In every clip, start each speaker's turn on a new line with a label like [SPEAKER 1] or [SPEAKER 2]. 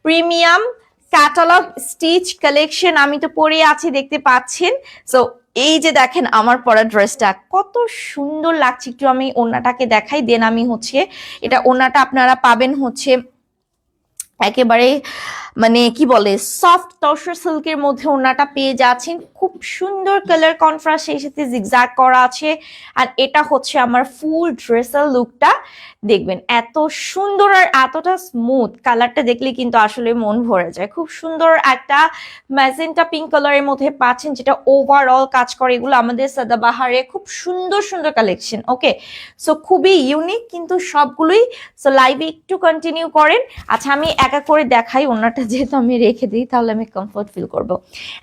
[SPEAKER 1] Premium catalogue stitch collection আমি তো পরে আছি, দেখতে পাচ্ছেন। সো এই যে দেখেন আমার পরা ড্রেসটা কত সুন্দর লাগছে, একটু আমি ওড়নাটাকে দেখাই, দেন আমি হচ্ছে এটা ওড়নাটা আপনারা পাবেন হচ্ছে একেবারে মানে কি বলে সফট তসর সিল্কের মধ্যে ওড়নাটা পেয়ে যাচ্ছেন, খুব সুন্দর কালার কন্ট্রাস্ট, সেই সাথে জিগজ্যাগ করা আছে। আর এটা হচ্ছে আমার ফুল ড্রেসের লুকটা, দেখবেন এত সুন্দর আর এতটা স্মুথ, কালারটা দেখলে কিন্তু আসলে মন ভরে যায়। খুব সুন্দর একটা ম্যাজেন্টা পিঙ্ক কালারের মধ্যে পাচ্ছেন, যেটা ওভারঅল কাজ করে। এগুলো আমাদের সাদাবাহারে খুব সুন্দর সুন্দর কালেকশন। ওকে, সো খুবই ইউনিক কিন্তু সবগুলোই। সো লাইভে একটু কন্টিনিউ করেন। আচ্ছা, আমি একা করে দেখাই, ওনারটা যেহেতু আমি রেখে দিই তাহলে আমি কমফোর্ট ফিল করব।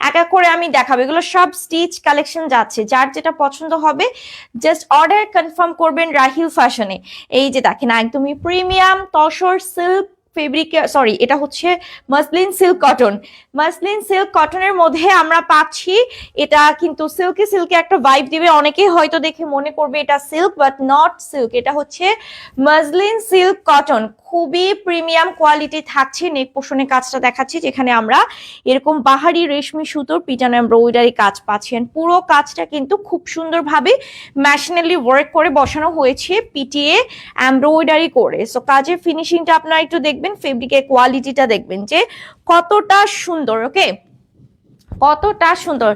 [SPEAKER 1] একা করে আমি দেখাবো, এগুলো সব স্টিচ কালেকশন যাচ্ছে, যার যেটা পছন্দ হবে জাস্ট অর্ডার কনফার্ম করবেন রাহিল ফ্যাশনে। এই যে দেখেন একদমই premium tussar silk fabric, sorry এটা হচ্ছে muslin silk cotton. Muslin silk কটনের মধ্যে আমরা পাচ্ছি, এটা কিন্তু সিল্কি সিল্কি একটা ভাইব দিবে। অনেকেই হয়তো দেখে মনে করবে এটা সিল্ক, বাট নট সিল্ক, এটা হচ্ছে মাসলিন সিল্ক কটন। খুবই প্রিমিয়াম কোয়ালিটি থাকছে। নেক পোষণের কাজটা দেখাচ্ছি, যেখানে আমরা এরকম বাহারি রেশমি সুতোর পিটানো এমব্রয়ডারি কাজ পাচ্ছেন। পুরো কাজটা কিন্তু খুব সুন্দরভাবে মেশিনালি ওয়ার্ক করে বসানো হয়েছে, পিটিয়ে এমব্রয়ডারি করে। সো কাজের ফিনিশিংটা আপনারা একটু দেখবেন, ফেব্রিকের কোয়ালিটিটা দেখবেন যে কতটা সুন্দর। ওকে, কতটা সুন্দর।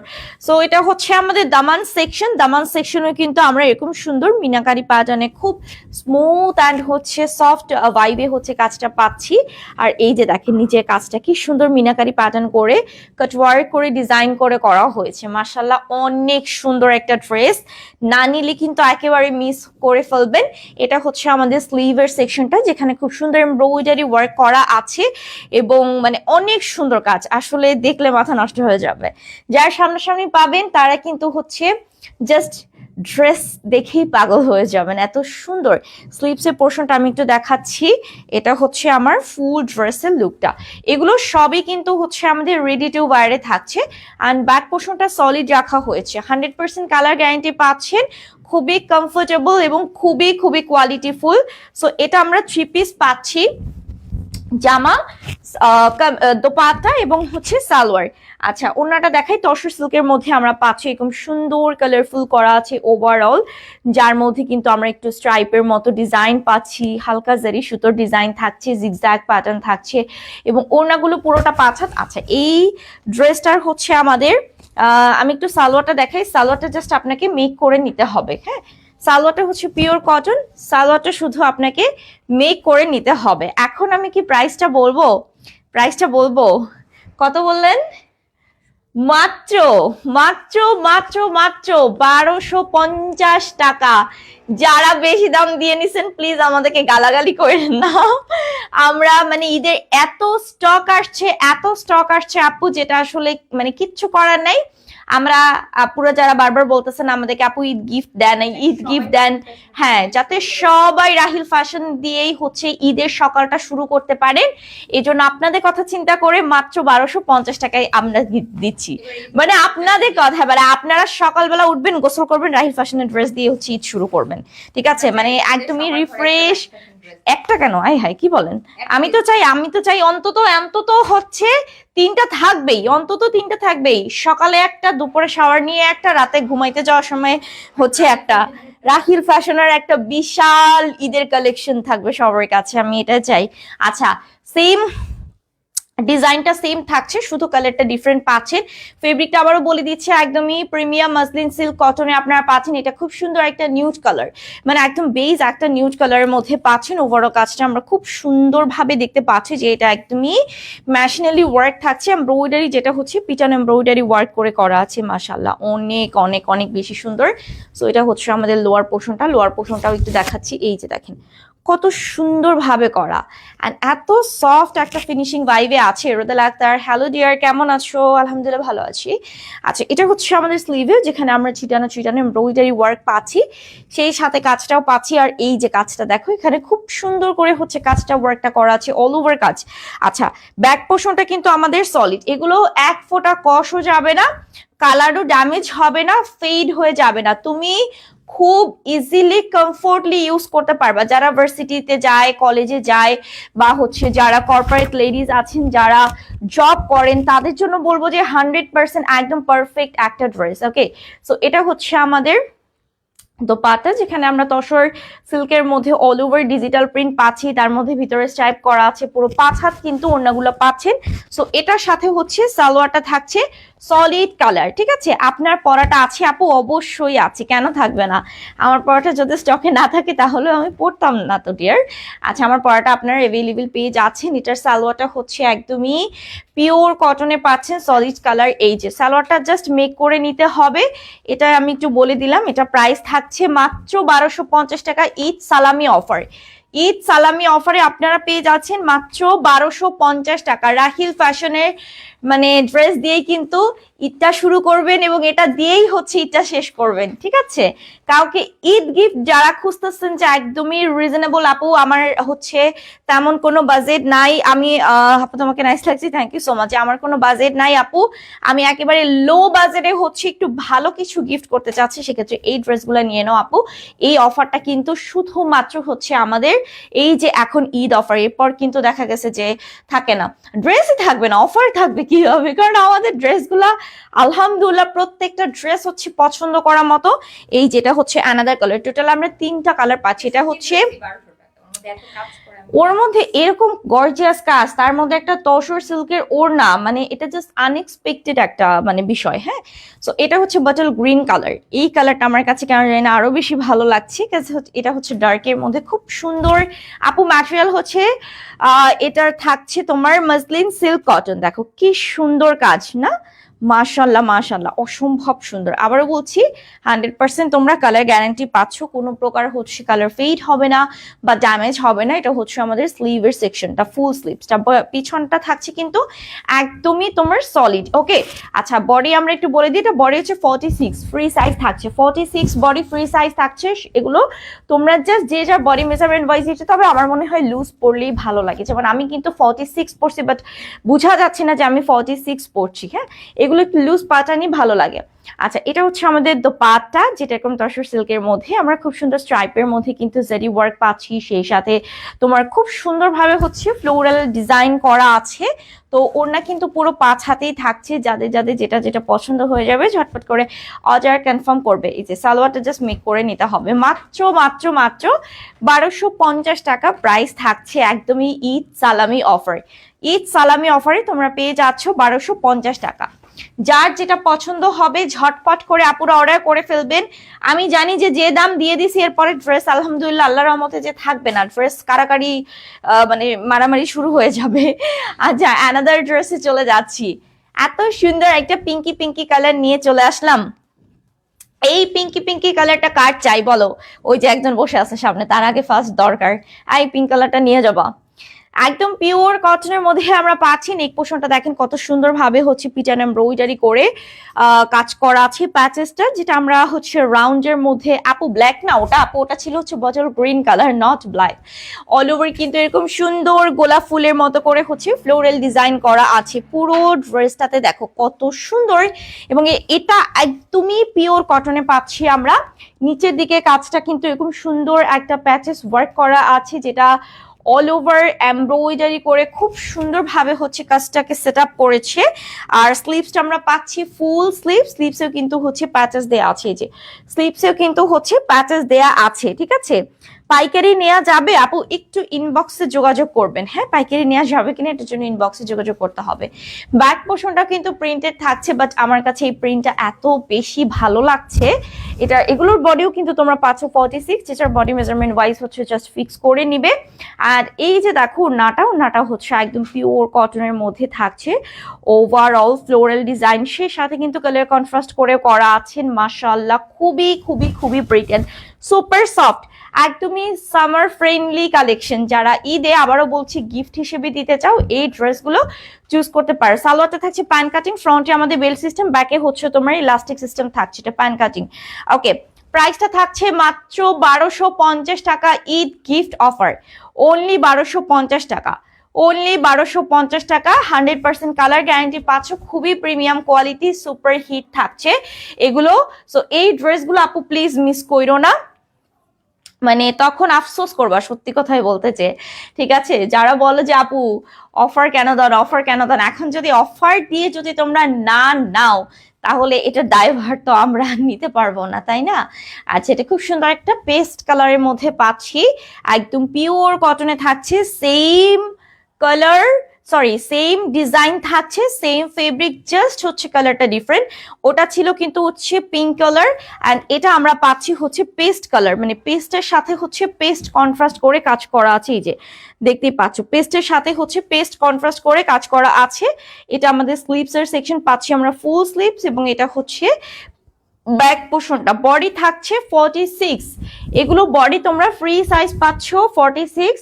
[SPEAKER 1] সো এটা হচ্ছে আমাদের দামান সেকশন। দামান সেকশনে কিন্তু আমরা এরকম সুন্দর মিনাকারি প্যাটার্নে খুব স্মুথ অ্যান্ড হচ্ছে সফট ভাইবে হচ্ছে কাজটা পাচ্ছি। আর এই যে দেখেন নিচের কাজটা কি সুন্দর মিনাকারি প্যাটার্ন করে কাটওয়ার্ক করে ডিজাইন করে করা হয়েছে। মাশাআল্লাহ, অনেক সুন্দর একটা ড্রেস, না নিলে কিন্তু একেবারে মিস করে ফেলবেন। এটা হচ্ছে আমাদের স্লিভের সেকশনটা, যেখানে খুব সুন্দর এমব্রয়ডারি ওয়ার্ক করা আছে এবং মানে অনেক সুন্দর কাজ, আসলে দেখলে মাথা নষ্ট হয়ে যাবে। যারা সামনাসামনি পাবেন তারা কিন্তু হচ্ছে জাস্ট ড্রেস দেখেই পাগল হয়ে যাবেন, এত সুন্দর। স্লিভসের পোর্শনটা আমি একটু দেখাচ্ছি, এটা হচ্ছে আমার ফুল ড্রেসের লুকটা। এগুলো সবই কিন্তু হচ্ছে আমাদের রেডি টু ওয়্যারে থাকছে। অ্যান্ড ব্যাক পোর্শনটা সলিড রাখা হয়েছে, 100% কালার গ্যারান্টি পাচ্ছেন, খুবই কমফোর্টেবল এবং খুবই খুবই কোয়ালিটিফুল। সো এটা আমরা 3 পিস পাচ্ছি, জামা, দোপাট্টা এবং হচ্ছে সালোয়ার। আচ্ছা, ওড়নাটা দেখাই, তসর সিল্কের মধ্যে আমরা পাচ্ছি এরকম সুন্দর কালারফুল করা আছে ওভারঅল, যার মধ্যে কিন্তু আমরা একটু স্ট্রাইপের মতো ডিজাইন পাচ্ছি, হালকা জারি সুতোর ডিজাইন থাকছে, জিগজ্যাগ প্যাটার্ন থাকছে এবং ওড়নাগুলো পুরোটা 5 হাত। আচ্ছা, এই ড্রেসটার হচ্ছে আমাদের আমি একটু সালোয়ারটা দেখাই। সালোয়ারটা জাস্ট আপনাকে মেক করে নিতে হবে। হ্যাঁ, সালোয়ারটা হচ্ছে পিওর কটন, সালোয়ারটা শুধু আপনাকে মেক করে নিতে হবে। এখন আমি কি প্রাইসটা বলবো? প্রাইসটা বলবো, কত বললেন? মাত্র মাত্র মাত্র মাত্র 1250 টাকা। যারা বেশি দাম দিয়ে নিছেন প্লিজ আমাদেরকে গালাগালি করেন না। আমরা মানে ঈদের এত স্টক আসছে, এত স্টক আসছে আপু, যেটা আসলে মানে কিচ্ছু করার নাই। আমরা আপুরা যারা বারবার বলতেছেন আমাদেরকে আপু ঈদ গিফট দেন, ঈদ গিফট দেন, হ্যাঁ, যাতে সবাই রাহিল ফ্যাশন দিয়েই হচ্ছে ঈদের সকালটা শুরু করতে পারেন, এজন্য আপনাদের কথা চিন্তা করে মাত্র 1250 টাকায় আমরা দিচ্ছি। মানে আপনাদের কথা, মানে আপনারা সকালবেলা উঠবেন, গোসল করবেন, রাহিল ফ্যাশনের ড্রেস দিয়ে হচ্ছে ঈদ শুরু করবেন, ঠিক আছে? মানে একদমই রিফ্রেশ। একটা কেন, আই হাই কি বলেন? আমি তো চাই অন্তত অন্তত হচ্ছে 3টা থাকবেই, অন্তত 3টা থাকবেই। সকালে একটা, দুপুরে শাওয়ার নিয়ে একটা, রাতে ঘুমাইতে যাওয়ার সময় হচ্ছে একটা। রাহিল ফ্যাশনের একটা বিশাল ঈদের কালেকশন থাকবে সবার কাছে, আমি এটা চাই। আচ্ছা, সেম ডিজাইনটা সেম থাকছে, শুধু কালারটা ডিফারেন্ট পাচ্ছেন। ফেব্রিকটা আবারও বলে দিচ্ছে, একদমই প্রিমিয়াম মাসলিন সিল্ক কটনে আপনারা পাচ্ছেন। এটা খুব সুন্দর একটা নিউড কালার, মানে একদম বেজ একটা নিউড কালারের মধ্যে পাচ্ছেন। ওভারঅল কাজটা আমরা খুব সুন্দরভাবে দেখতে পাচ্ছি যে এটা একদমই মেশিনালি ওয়ার্ক থাকছে। এমব্রয়ডারি যেটা হচ্ছে পিটানো এমব্রয়ডারি ওয়ার্ক করে করা আছে, মাশাআল্লাহ অনেক অনেক অনেক বেশি সুন্দর। সো এটা হচ্ছে আমাদের লোয়ার পোর্শনটা, লোয়ার পোর্শনটাও একটু দেখাচ্ছি। এই যে দেখেন কত সুন্দরভাবে করা, এন্ড এত সফট একটা ফিনিশিং ভাইবে আছে। রোদেলা আক্তার, হ্যালো ডিয়ার, কেমন আছো? আলহামদুলিল্লাহ ভালো আছি। আচ্ছা, এটা হচ্ছে আমাদের স্লিভে, যেখানে আমরা চিটানো চিটানো এমব্রয়ডারি ওয়ার্ক পাচ্ছি, সেই সাথে কাজটাও পাচ্ছি। আর এই যে কাজটা দেখো, এখানে খুব সুন্দর করে হচ্ছে কাজটা ওয়ার্কটা করা আছে, অল ওভার কাজ। আচ্ছা, ব্যাক পোর্শনটা কিন্তু আমাদের সলিড, এগুলো এক ফোঁটা কষও যাবে না, কালারও ড্যামেজ হবে না, ফেড হয়ে যাবে না। তুমি খুব ইজিলি কমফোর্টলি ইউজ করতে পারবা, যারা ভার্সিটিতে যায়, কলেজে যায়, বা হচ্ছে যারা কর্পোরেট লেডিজ আছেন, যারা জব করেন, তাদের জন্য বলবো যে 100% একদম পারফেক্ট একটা ড্রেস। ওকে, সো এটা হচ্ছে আমাদের দোপাট্টা, যেখানে আমরা তসর সিল্কের মধ্যে অল ওভার ডিজিটাল প্রিন্ট পাচ্ছি, তার মধ্যে ভিতরে স্ট্রাইপ করা আছে, পুরো 5 হাত কিন্তু ওড়নাগুলো পাচ্ছেন। সো এটার সাথে হচ্ছে সালোয়ারটা থাকছে সলিড কালার। ঠিক আছে, আপনার পরাটা আছে আপু? অবশ্যই আছে, কেন থাকবে না? আমার পরাটা যদি স্টকে না থাকে তাহলে আমি পরতাম না তো ডিয়ার। আচ্ছা, আমার পরাটা আপনার অ্যাভেলেবল পেয়ে যাচ্ছেন। এটার সালোয়ারটা হচ্ছে একদমই পিওর কটনে পাচ্ছেন, সলিড কালার। এই যে সালোয়ারটা জাস্ট মেক করে নিতে হবে। এটা আমি একটু বলে দিলাম, এটা প্রাইস থাকছে মাত্র 1250 টাকা, ঈদ সালামি অফার। ঈদ সালামি অফারে আপনারা পেয়ে যাচ্ছেন মাত্র 1250 টাকা। রাহিল ফ্যাশনের মানে ড্রেস দিয়েই কিন্তু ঈদটা শুরু করবেন এবং এটা দিয়েই হচ্ছে ঈদটা শেষ করবেন। ঠিক আছে, কাউকে ঈদ গিফট যারা খুঁজতেছেন যে একদমই রিজনেবল, আপু আমার হচ্ছে তেমন কোনো বাজেট নাই, আমি আপু তোমাকে নাইস লাগছে, থ্যাংক ইউ সো মাচ, আমার কোনো বাজেট নাই আপু, আমি একেবারে লো বাজেটে হচ্ছে একটু ভালো কিছু গিফট করতে চাচ্ছি, সেক্ষেত্রে এই ড্রেসগুলো নিয়ে নাও আপু। এই অফারটা কিন্তু শুধুমাত্র হচ্ছে আমাদের এই যে এখন ঈদ অফার, এরপর কিন্তু দেখা গেছে যে থাকে না, ড্রেসই থাকবে না, অফার থাকবে কি হবে? কারণ আমাদের ড্রেসগুলা আলহামদুলিল্লাহ প্রত্যেকটা ড্রেস হচ্ছে পছন্দ করার মতো। এই যেটা হচ্ছে অ্যানাদার কালার, টোটাল আমরা 3টা কালার পাচ্ছি। এটা হচ্ছে ওর মধ্যে এরকম গর্জিয়াস কাজ, তার মধ্যে একটা তসর সিল্কের ওড়না, মানে এটা জাস্ট আনএক্সপেক্টেড একটা মানে বিষয়। হ্যাঁ, সো এটা হচ্ছে বটল গ্রিন কালার। এই কালারটা আমার কাছে কেন জানি না আরো বেশি ভালো লাগছে, এটা হচ্ছে ডার্কের মধ্যে খুব সুন্দর। আপু ম্যাটেরিয়াল হচ্ছে এটার থাকছে তোমার মাসলিন সিল্ক কটন, দেখো কি সুন্দর কাজ না, মাশাল্লাহ মাশাল্লাহ, অসম্ভব সুন্দর। আবারও বলছি 100% তোমরা কালার গ্যারান্টি পাচ্ছ, কোনো প্রকার হচ্ছে কালার ফেড হবে না বা ড্যামেজ হবে না। এটা হচ্ছে আমাদের স্লিভের সেকশনটা, ফুল স্লিভসটা, পিছনটা থাকছে কিন্তু একদমই তোমার সলিড। ওকে, আচ্ছা বডি আমরা একটু বলে দিই, এটা বডি হচ্ছে 46 ফ্রি সাইজ থাকছে, 46 বডি ফ্রি সাইজ থাকছে। এগুলো তোমরা জাস্ট যে যার বডি মেজারমেন্ট ওয়াইজ দিতে, তবে আমার মনে হয় লুজ পরলেই ভালো লাগে, যেমন আমি কিন্তু 46 পরছি, বাট বোঝা যাচ্ছে না যে আমি 46 পরছি। হ্যাঁ, এগুলো একটু লুজ পাটানি ভালো লাগে। আচ্ছা, এটা হচ্ছে আমাদের দোপাট্টা, যেটা এরকম তসর সিল্কের মধ্যে আমরা খুব সুন্দর স্ট্রাইপের মধ্যে কিন্তু জারি ওয়ার্ক পাচ্ছি, সেই সাথে তোমার খুব সুন্দরভাবে হচ্ছে ফ্লোরাল ডিজাইন করা আছে। তো ওড়না কিন্তু পুরো 5 হাতেই থাকছে, যাদের যাদের যেটা যেটা পছন্দ হয়ে যাবে ঝটপট করে অর্ডার কনফার্ম করবে। এই যে সালোয়ারটা জাস্ট মেক করে নিতে হবে, মাত্র মাত্র মাত্র 1250 টাকা প্রাইস থাকছে, একদমই ঈদ সালামি অফার। ঈদ সালামি অফারে তোমরা পেয়ে যাচ্ছ 1250 টাকা। যার যেটা পছন্দ হবে ঝটপট করে আপুরা অর্ডার করে ফেলবেন। আমি জানি যে যে দাম দিয়ে দিছি এরপরে ড্রেস আলহামদুলিল্লাহ আল্লাহর রহমতে যে থাকবে না, ড্রেস কারাকারি মানে মারামারি শুরু হয়ে যাবে। আচ্ছা, অ্যানাদার ড্রেসে চলে যাচ্ছি। এত সুন্দর একটা পিঙ্কি পিঙ্কি কালার নিয়ে চলে আসলাম। এই পিঙ্কি পিঙ্কি কালারটা কার চাই বলো? ওই যে একজন বসে আছে সামনে, তার আগে ফার্স্ট দরকার এই পিঙ্ক কালারটা নিয়ে যাবা। একদম পিওর কটনের মধ্যে আমরা পাচ্ছি। নেক পোর্শনটা দেখেন কত সুন্দর ভাবে হচ্ছে পিটান এমব্রয়ডারি করে কাজ করা আছে প্যাচেসটা, যেটা আমরা হচ্ছে রাউন্ডের মধ্যে, আপু ব্ল্যাক না ওটা, আপু ওটা ছিল হচ্ছে bottle green colour, not black. All over কিন্তু এরকম সুন্দর গোলাপ ফুলের মতো করে হচ্ছে ফ্লোরাল ডিজাইন করা আছে পুরো ড্রেসটাতে, দেখো কত সুন্দর। এবং এটা একদমই পিওর কটনে পাচ্ছি আমরা। নিচের দিকে কাজটা কিন্তু এরকম সুন্দর একটা প্যাচেস ওয়ার্ক করা আছে, যেটা অল ওভার এমব্রয়ডারি করে খুব সুন্দরভাবে হচ্ছে কাজটাকে সেট আপ করেছে। আর স্লিভসটা আমরা পাচ্ছি ফুল স্লিভ, স্লিভসেও কিন্তু হচ্ছে প্যাচেস দেয়া আছে, এই যে স্লিভসেও কিন্তু হচ্ছে প্যাচেস দেয়া আছে। ঠিক আছে, পাইকারি নেওয়া যাবে আপু? একটু ইনবক্সে যোগাযোগ করবেন। হ্যাঁ, পাইকারি নেওয়া যাবে কিনা এটার জন্য ইনবক্সে যোগাযোগ করতে হবে। ব্যাক পোর্শনটা কিন্তু প্রিন্টেড থাকছে, বাট আমার কাছে এই প্রিন্টটা এত বেশি ভালো লাগছে। এগুলোর বডিও কিন্তু তোমরা পাচ্ছ 46, যেটার বডি মেজারমেন্ট ওয়াইজ হচ্ছে জাস্ট ফিক্স করে নিবে। আর এই যে দেখো নাটা হচ্ছে একদম পিওর কটনের মধ্যে থাকছে, ওভারঅল ফ্লোরাল ডিজাইন, সে সাথে কিন্তু কালার কন্ট্রাস্ট করে করা আছেন। মাশাআল্লাহ, খুবই খুবই খুবই ব্রিটেন, সুপার সফট, একদমই সামার ফ্রেন্ডলি কালেকশন। যারা ঈদে আবারও বলছি গিফট হিসেবে দিতে চাও, এই ড্রেসগুলো চুজ করতে পারো। সালোয়ারটা থাকছে প্যান কাটিং, ফ্রন্টে আমাদের বেল্ট সিস্টেম, ব্যাকে হচ্ছে তোমার ইলাস্টিক সিস্টেম থাকছে, এটা প্যান কাটিং। ওকে, প্রাইসটা থাকছে মাত্র 1250 টাকা, ঈদ গিফট অফার, অনলি 1250 টাকা, অনলি 1250 টাকা, 100% কালার গ্যারান্টি পাচ্ছ, খুবই প্রিমিয়াম কোয়ালিটি, সুপার হিট থাকছে এগুলো। সো এই ড্রেসগুলো আপু প্লিজ মিস করো না, মানে তখন আফসোস করবা সত্যি কথাই বলতে যে, ঠিক আছে? যারা বলো যে আপু অফার কেন দেন, অফার কেন দেন, এখন যদি অফার দিয়ে যদি তোমরা না নাও তাহলে এটা দায়ভার তো আমরা নিতে পারবো না, তাই না? আচ্ছা, এটা খুব সুন্দর একটা পেস্ট কালারের মধ্যে পাচ্ছি, একদম পিওর কটনে থাকছে, same colour, sorry same design থাকছে, সেম ফেব্রিক, জাস্ট হচ্ছে কালারটা ডিফারেন্ট। ওটা ছিল কিন্তু হচ্ছে পিঙ্ক কালার, অ্যান্ড এটা আমরা পাচ্ছি হচ্ছে পেস্ট কালার, মানে পেস্টের সাথে হচ্ছে পেস্ট কন্ট্রাস্ট করে কাজ করা আছে। এই যে দেখতেই পাচ্ছ, পেস্টের সাথে হচ্ছে পেস্ট কন্ট্রাস্ট করে কাজ করা আছে। এটা আমাদের স্লিভস এর সেকশন পাচ্ছি আমরা ফুল স্লিভস, এবং এটা হচ্ছে ব্যাক পোর্শনটা। বডি থাকছে 46, এগুলো বডি তোমরা ফ্রি সাইজ পাচ্ছ 46,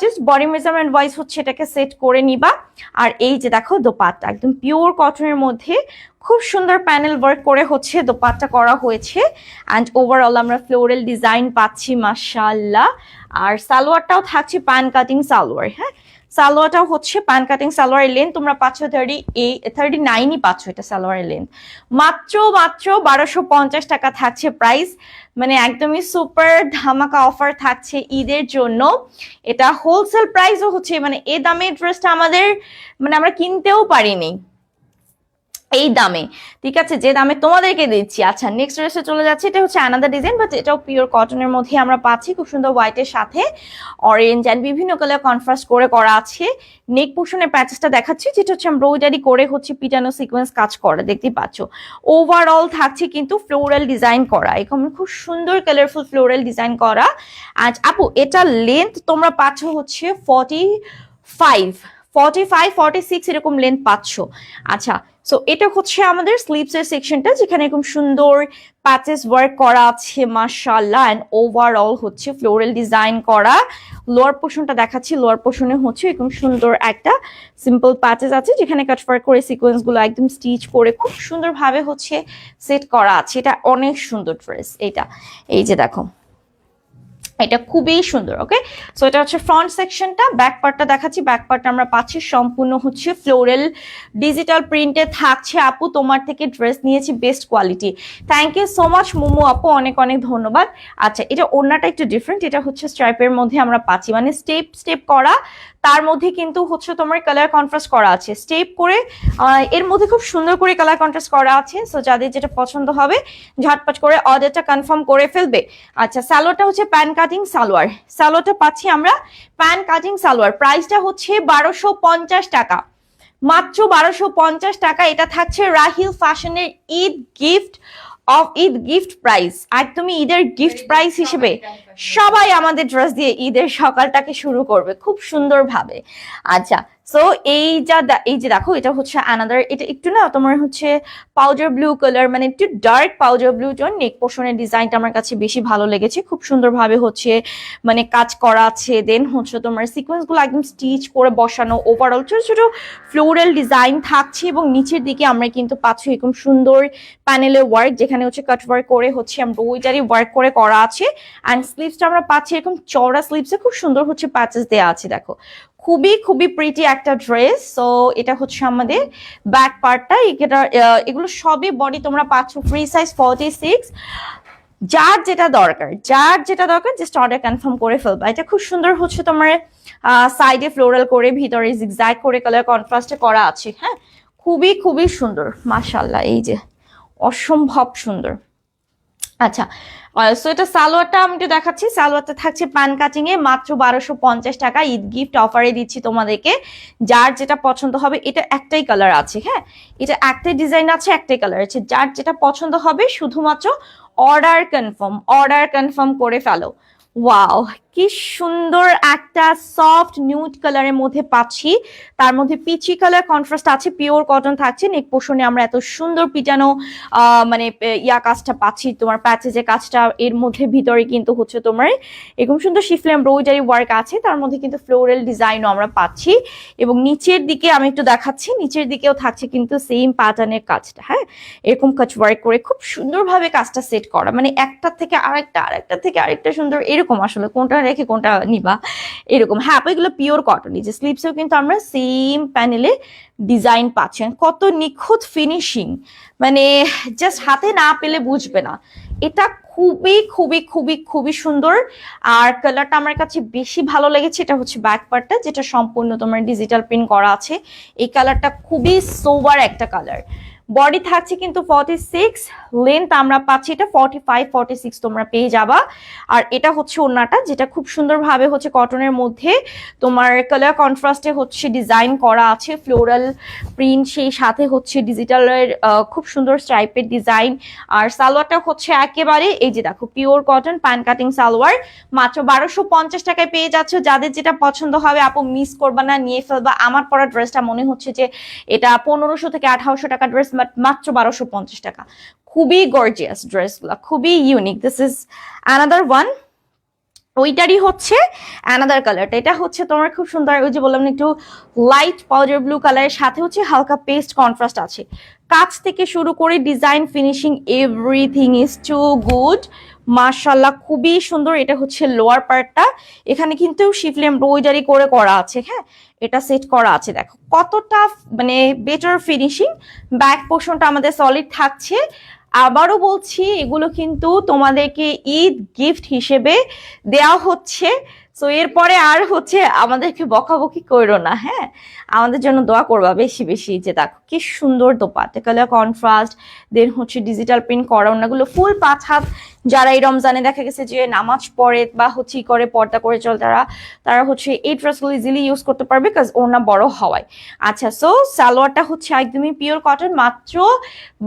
[SPEAKER 1] জাস্ট বডি মেজারমেন্ট ওয়াইজ হচ্ছে এটাকে সেট করে নিবা। আর এই যে দেখো দোপাট্টা একদম পিওর কটনের মধ্যে খুব সুন্দর প্যানেল ওয়ার্ক করে হচ্ছে দোপাট্টা করা হয়েছে, অ্যান্ড ওভারঅল আমরা ফ্লোরাল ডিজাইন পাচ্ছি মাশাআল্লাহ। আর সালোয়ারটাও থাকছে প্যান কাটিং সালোয়ার, হ্যাঁ সালোয়ারটাও হচ্ছে প্যান কাটিং সালোয়ারের লেন্থ তোমরা পাচ্ছ 39ই পাচ্ছ এটা সালোয়ারের লেন্থ, মাত্র 1250 টাকা থাকছে প্রাইস, মানে একদমই সুপার ধামাকা অফার থাকছে ঈদের জন্য। এটা হোলসেল প্রাইসও হচ্ছে, মানে এই দামে ড্রেসটা আমাদের মানে আমরা কিনতেও পারিনি এই দামে, ঠিক আছে, যে দামে তোমাদেরকে দিচ্ছি। আচ্ছা নেক্সট ড্রেসে চলে যাচ্ছে, এটা হচ্ছে আনাদার ডিজাইন, বাট এটাও পিওর কটনের মধ্যে আমরা পাচ্ছি, খুব সুন্দর হোয়াইটের সাথে অরেঞ্জ অ্যান্ড বিভিন্ন কালার কন্ট্রাস্ট করে করা আছে। নেক পোর্শনের প্যাচেসটা দেখাচ্ছি, যেটা হচ্ছে এমব্রয়ডারি করে হচ্ছে পিটানো সিকোয়েন্স কাজ করা, দেখতে পাচ্ছ। ওভারঅল থাকছে কিন্তু ফ্লোরাল ডিজাইন করা, এরকম খুব সুন্দর কালারফুল ফ্লোরাল ডিজাইন করা। আর আপু এটা লেন্থ তোমরা পাচ্ছ হচ্ছে 45 46 এরকম লেন্থ পাচ্ছ। আচ্ছা, সো এটা হচ্ছে আমাদের স্লিভস এর সেকশনটা, যেখানে এরকম সুন্দর প্যাচেস ওয়ার্ক করা আছে মাশাআল্লাহ, এন্ড ওভারঅল হচ্ছে ফ্লোরাল ডিজাইন করা। লোয়ার পোর্শনটা দেখাচ্ছি, লোয়ার পোর্শনে হচ্ছে এরকম সুন্দর একটা সিম্পল প্যাচেস আছে, যেখানে কাট ওয়ার্ক করে সিকোয়েন্স গুলো একদম স্টিচ করে খুব সুন্দর ভাবে হচ্ছে সেট করা আছে। এটা অনেক সুন্দর ড্রেস, এটা এই যে দেখো এটা খুবই সুন্দর। ওকে, সো এটা হচ্ছে ফ্রন্ট সেকশনটা। ব্যাক পার্টটা দেখাচ্ছি, ব্যাক পার্টটা আমরা পাচ্ছি সম্পূর্ণ হচ্ছে ফ্লোরাল ডিজিটাল প্রিন্টে থাকছে। আপু তোমার থেকে ড্রেস নিয়েছি best quality, thank you so much Momo আপু, অনেক অনেক ধন্যবাদ। আচ্ছা, এটা ওড়নাটা একটু ডিফারেন্ট, এটা হচ্ছে স্ট্রাইপের মধ্যে আমরা পাচ্ছি, মানে স্টেপ স্টেপ করা, তার মধ্যে কিন্তু হচ্ছে তোমার কালার কন্ট্রাস্ট করা আছে স্টেপ করে, এর মধ্যে খুব সুন্দর করে কালার কন্ট্রাস্ট করা আছে। সো যাদের যেটা পছন্দ হবে ঝটপট করে অর্ডারটা কনফার্ম করে ফেলবে। আচ্ছা, সালোয়ারটা হচ্ছে প্যান কাটিং সালোয়ার, সালোয়ারটা পাচ্ছি আমরা প্যান কাটিং সালোয়ার, প্রাইসটা হচ্ছে 1250 টাকা, মাত্র 1250 টাকা। এটা থাকছে রাহিল ফ্যাশনের ঈদ গিফট প্রাইস, একদমই ঈদের গিফট প্রাইস হিসেবে সবাই আমাদের ড্রেস দিয়ে ঈদের সকালটাকে শুরু করবে খুব সুন্দর ভাবে। আচ্ছা, সো এই যে দেখো এটা হচ্ছে আনাদার, এটা একটু না তোমার হচ্ছে পাউডার ব্লু কালার, মানে একটু ডার্ক পাউডার ব্লু টোন। নেক পোর্শনের ডিজাইনটা আমার কাছে বেশি ভালো লেগেছে, খুব সুন্দর ভাবে হচ্ছে মানে কাজ করা আছে, দেন হচ্ছে তোমার সিকোয়েন্স গুলো একদম স্টিচ করে বসানো, ওভারঅল ছোট ছোট ফ্লোরাল ডিজাইন থাকছে, এবং নিচের দিকে আমরা কিন্তু পাচ্ছি এরকম সুন্দর প্যানেলের ওয়ার্ক, যেখানে হচ্ছে কাট ওয়ার্ক করে হচ্ছে এমব্রয়ডারি ওয়ার্ক করে করা আছে। অ্যান্ড স্লিভসটা আমরা পাচ্ছি এরকম চওড়া স্লিভসে খুব সুন্দর হচ্ছে প্যাচেস দেওয়া আছে, দেখো খুবই খুবই প্রিটি একটা ড্রেস। সো এটা হচ্ছে আমাদের ব্যাক পার্টটা, এগুলো সবই বডি তোমরা পাচ্ছ ফ্রি সাইজ 46। যার যেটা দরকার জাস্ট অর্ডার কনফার্ম করে ফেলবা। এটা খুব সুন্দর হচ্ছে তোমার সাইডে ফ্লোরাল করে, ভিতরে জিগজ্যাগ করে কালার কন্ট্রাস্টে করা আছে, হ্যাঁ খুবই খুবই সুন্দর মাশাআল্লাহ, এই যে অসম্ভব সুন্দর। আচ্ছা, সো এটা সালোয়ারটা আমি একটু দেখাচ্ছি, সালোয়ারটা থাকছে প্যান কাটিং এ, মাত্র 1250 টাকা, ঈদ গিফট অফারে দিচ্ছি তোমাদেরকে। যার যেটা পছন্দ হবে, এটা একটাই কালার আছে, হ্যাঁ এটা একটাই ডিজাইন আছে, একটাই কালার আছে, যার যেটা পছন্দ হবে শুধুমাত্র অর্ডার কনফার্ম করে ফেলো। ওয়াও, কি সুন্দর একটা সফট নিউড কালারের মধ্যে পাচ্ছি, তার মধ্যে পিচি কালার কন্ট্রাস্ট আছে, পিওর কটন থাকছে। নেক পোর্শনে আমরা এত সুন্দর পিটানো মানে কাজটা পাচ্ছি, তোমার প্যাচেজের কাজটা, এর মধ্যে ভিতরে কিন্তু হচ্ছে তোমার এরকম সুন্দর শিফট এমব্রয়ডারি ওয়ার্ক আছে, তার মধ্যে কিন্তু ফ্লোরাল ডিজাইনও আমরা পাচ্ছি। এবং নিচের দিকে আমি একটু দেখাচ্ছি, নিচের দিকেও থাকছে কিন্তু সেম প্যাটার্নের কাজটা, হ্যাঁ এরকম কাজ ওয়ার্ক করে খুব সুন্দরভাবে কাজটা সেট করা, মানে একটা থেকে আরেকটা সুন্দর এরকম এরকম আসলে কোনটা রেখে কোনটা নিবা এরকম। হ্যাঁ আপু এগুলো পিওর কটন, এই যে স্লিপসেও কিন্তু আমরা সেম প্যানেলে ডিজাইন পাচ্ছেন, কত নিখুঁত ফিনিশিং, মানে জাস্ট হাতে না পেলে বুঝবে না। এটা খুবই খুবই খুবই খুবই সুন্দর। আর কালারটা আমার কাছে বেশি ভালো লেগেছে, এটা হচ্ছে ব্যাক পার্টটা যেটা সম্পূর্ণ তোমার ডিজিটাল প্রিন্ট করা আছে। এই কালারটা খুবই সোবার একটা কালার। বডি থাকছে কিন্তু 46, লেন্থ আমরা পাচ্ছি এটা 45 46 তোমরা পেয়ে যাবা। আর এটা হচ্ছে ওড়নাটা, যেটা খুব সুন্দরভাবে হচ্ছে কটনের মধ্যে তোমার কালার কন্ট্রাস্টে হচ্ছে ডিজাইন করা আছে, ফ্লোরাল প্রিন্ট, সেই সাথে হচ্ছে ডিজিটালের খুব সুন্দর স্ট্রাইপের ডিজাইন। আর সালোয়ারটা হচ্ছে একেবারে এই যে দেখো pure cotton pan cutting salwar, মাত্র 1250 টাকায় পেয়ে যাচ্ছ। যাদের যেটা পছন্দ হবে আপু মিস করবা না, নিয়ে ফেলবা। আমার পরা ড্রেসটা মনে হচ্ছে যে এটা 1500 থেকে 1800 টাকা ড্রেস, বাট মাত্র 1250 টাকা। খুবই গর্জিয়াস ড্রেসগুলো, খুবই unique. This is another one. ওইটারই হচ্ছে অ্যানাদার কালারটা, এটা হচ্ছে তোমার খুব সুন্দর, ওই যে বললাম একটু লাইট পাউডার ব্লু কালারের সাথে হচ্ছে হালকা পেস্ট কন্ট্রাস্ট আছে। কাজ থেকে শুরু করে design finishing everything is too good, মাশাআল্লাহ খুবই সুন্দর। এটা হচ্ছে লোয়ার পার্টটা, এখানে কিন্তু শিফলি এমব্রয়ডারি করে করা আছে। হ্যাঁ এটা সেট করা আছে, দেখো কতটা মানে বেটার ফিনিশিং। ব্যাক পোর্শনটা আমাদের সলিড থাকছে। আবারও বলছি এগুলো কিন্তু তোমাদেরকে ঈদ গিফট হিসেবে দেওয়া হচ্ছে। সো এরপরে আর হচ্ছে আমাদেরকে বকাবকি করো না, হ্যাঁ আমাদের জন্য দোয়া করবা বেশি বেশি। যে দেখো কি সুন্দর দোপাট্টা, কালার কন্ট্রাস্ট, দেন হচ্ছে ডিজিটাল প্রিন্ট করা ওনাগুলো ফুল 5 হাত। যারা এই রমজানে দেখা গেছে যে নামাজ পড়ে বা হচ্ছে করে পর্দা করে চল, তারা হচ্ছে এই ড্রেসগুলো ইজিলি ইউজ করতে পারবে, কাজ ওনা বড় হওয়ায়। আচ্ছা সো সালোয়ারটা হচ্ছে একদমই পিওর কটন, মাত্র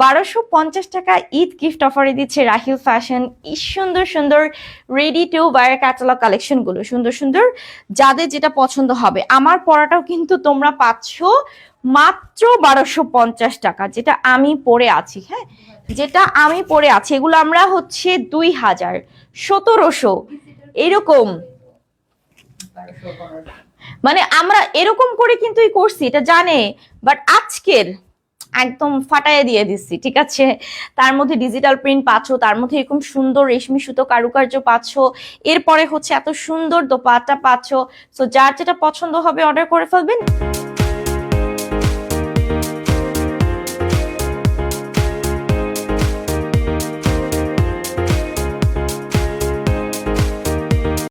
[SPEAKER 1] 1250 টাকা ঈদ গিফট অফারে দিচ্ছে রাহিল ফ্যাশন। এই সুন্দর সুন্দর ready to wire catalogue collection গুলো সুন্দর সুন্দর, যাদের যেটা পছন্দ হবে। আমার পরাটাও কিন্তু তোমরা পাচ্ছ মাত্র 1250 টাকা, যেটা আমি পরে আছি। হ্যাঁ যেটা আমি পরে আছি এগুলো আমরা হচ্ছে 2000 1700 এরকম, মানে আমরা এরকম করে কিন্তু করছি, এটা জানে। বাট আজকের একদম ফাটাইয়া দিয়ে দিচ্ছি, ঠিক আছে। তার মধ্যে ডিজিটাল প্রিন্ট পাচ্ছ, তার মধ্যে এরকম সুন্দর রেশমি সুতো কারুকার্য পাচ্ছ, এরপরে হচ্ছে এত সুন্দর দোপাট্টা পাচ্ছ। সো যার যেটা পছন্দ হবে অর্ডার করে ফেলবেন।